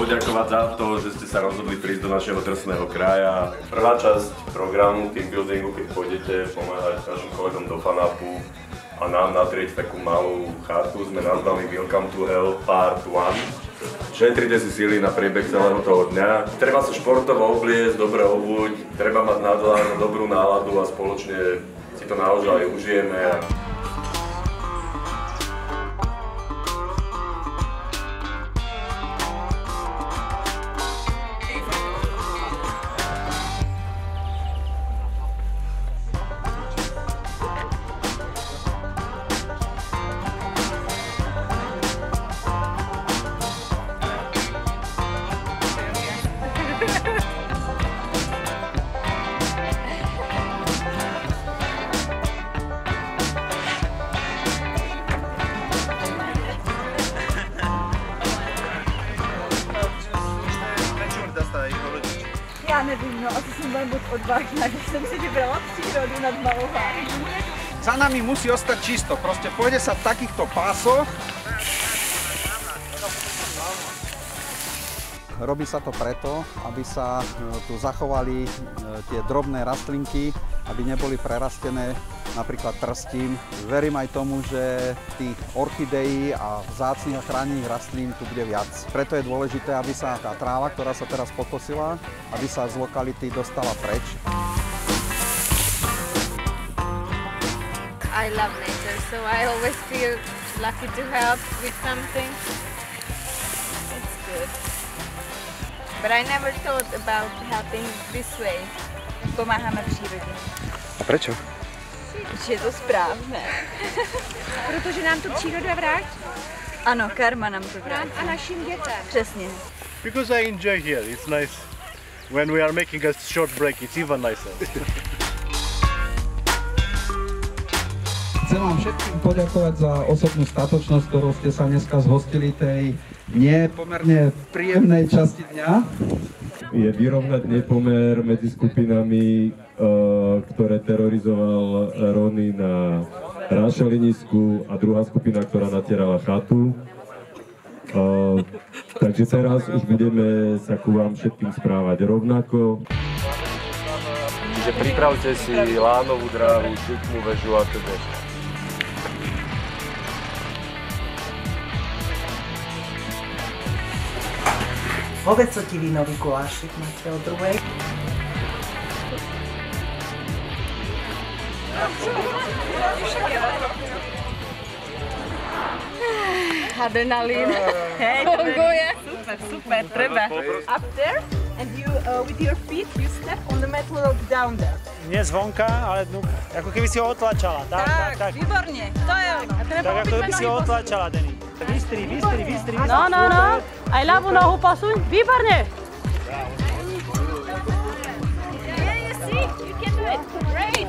poďakovať za to, že ste sa rozhodli prísť do našeho drsného kraja. Prvá časť programu team buildingu, keď pôjdete pomáhať našim kolegom do FANAPu a nám natrieť takú malú chatu, sme nazvali Welcome to Hell Part 1. Šetrite si síly na priebeh celého toho dňa. Treba sa športovo obliecť, dobre obuť, treba mať nadhľad, dobrú náladu a spoločne si to naozaj užijeme. Já nevím, no asi jsem byla moc odvážná, když jsem si vybrala přírodu nad malování. Za nami musí ostať čisto, proste pôjde sa v takýchto pásoch. Robí sa to preto, aby sa tu zachovali tie drobné rastlinky, aby neboli prerastené napríklad trstím. Verím aj tomu, že tých orchideí a vzácnych a chránených rastlín tu bude viac. Preto je dôležité, aby sa tá tráva, ktorá sa teraz pokosila, aby sa z lokality dostala preč. I love nature, so I always feel lucky to help with something. It's good. But I never thought about helping this way. Pomáháme přírodě. A prečo? Protože je to správné. Protože nám to příroda vrátí. Ano, karma nám to vrátí. A našim dětem. Přesně. Because I enjoy here, it's nice. When we are making a short break, it's even nicer. Chcem vám všetkým poďakovať za osobnú statočnosť, ktorou ste sa dneska zhostili tej nie pomerne príjemnej časti dňa. Je vyrovnať nepomer medzi skupinami, ktoré terorizoval Rony na rášalinisku a druhá skupina, ktorá natierala chatu. Takže teraz už budeme sa ku vám všetkým správať rovnako. Čiže pripravte si lánovú dráhu, šikmú väžu a teda. Povedz, co ti vínový gulášik máte od druhej? Adrenalin. Hej, Funguje. super, super, treba. Up there and you with your feet you step on the metal rope down there. Nie zvonka, ale ako keby si ho otlačala. Tak, výborne, to je ono. Tak ako keby si ho otlačala, Denny. Vystri. No. Aj ľavú nohu posuň. Výborne. Yeah, you see, you can do it. Great.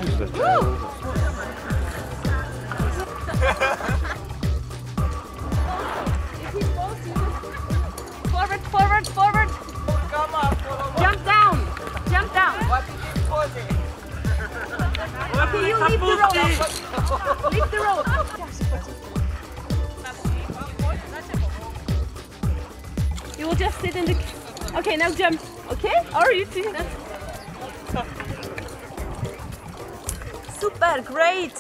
Forward. Jump down. Okay, you leave the rope. Leave the rope. You will just sit in the... Okay, now jump. Okay? Or you two. Super, great.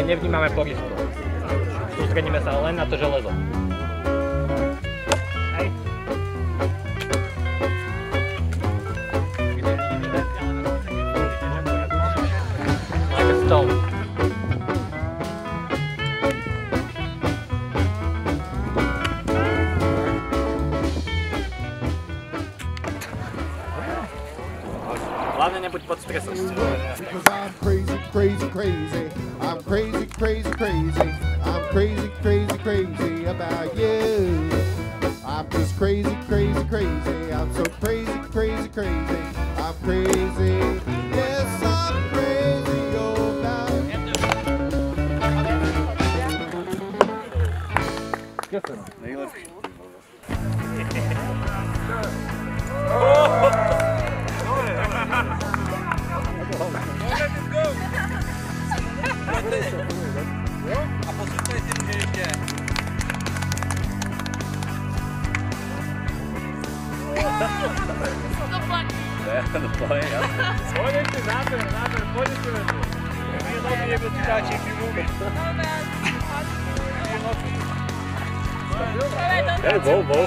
Nevnímame poryvku. Sústredíme sa len na to železo. Hej. Like a stone. Hlavne nebuď pod stresom. Because I'm crazy, crazy, crazy. I'm crazy, crazy, crazy. I'm crazy, crazy, crazy about you. I'm just crazy, crazy, crazy. I'm so crazy, crazy, crazy. I'm crazy. Yes, I'm crazy about you. Nejlepší. A posuňte si ještě. To je jasné. Pôjdete záber, pôjdete na to. Je nový niekto čitáčik, ty vôbec. Bol.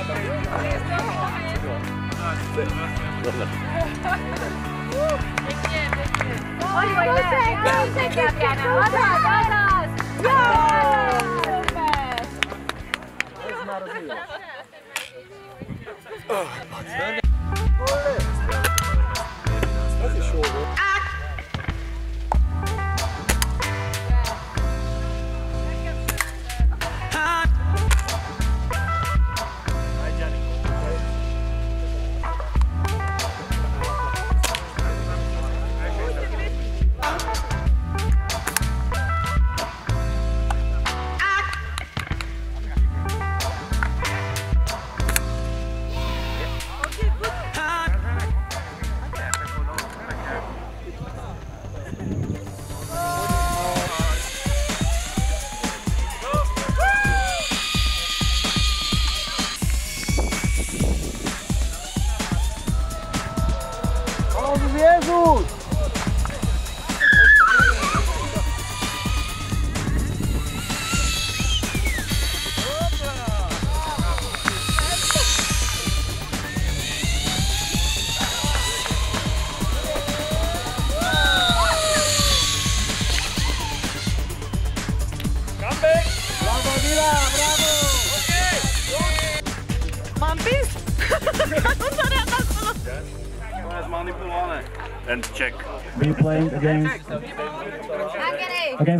And check. We playing against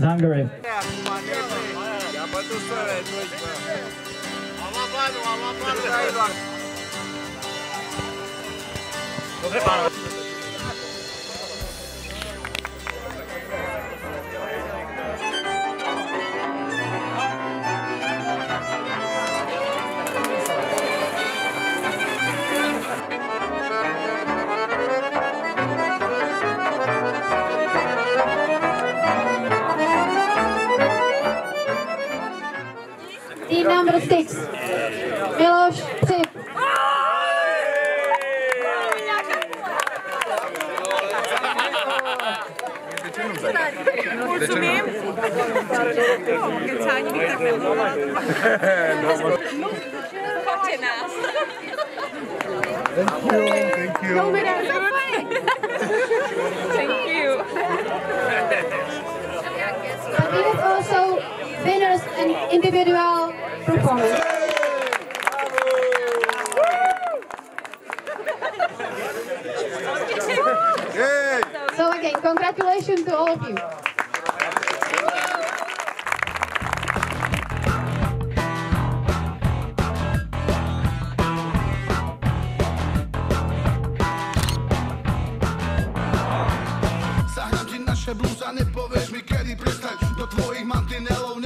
Hungary. Team number 6, Miloš Přip. Rozumím. Kecání bych tak nemohla. Chodte nás. Thank you. Thank you. But it is also winners and individual performance. So again, congratulations to all of you. Zahrám ti naše blues a nepovieš mi kedy prestať. Do tvojich mantinelov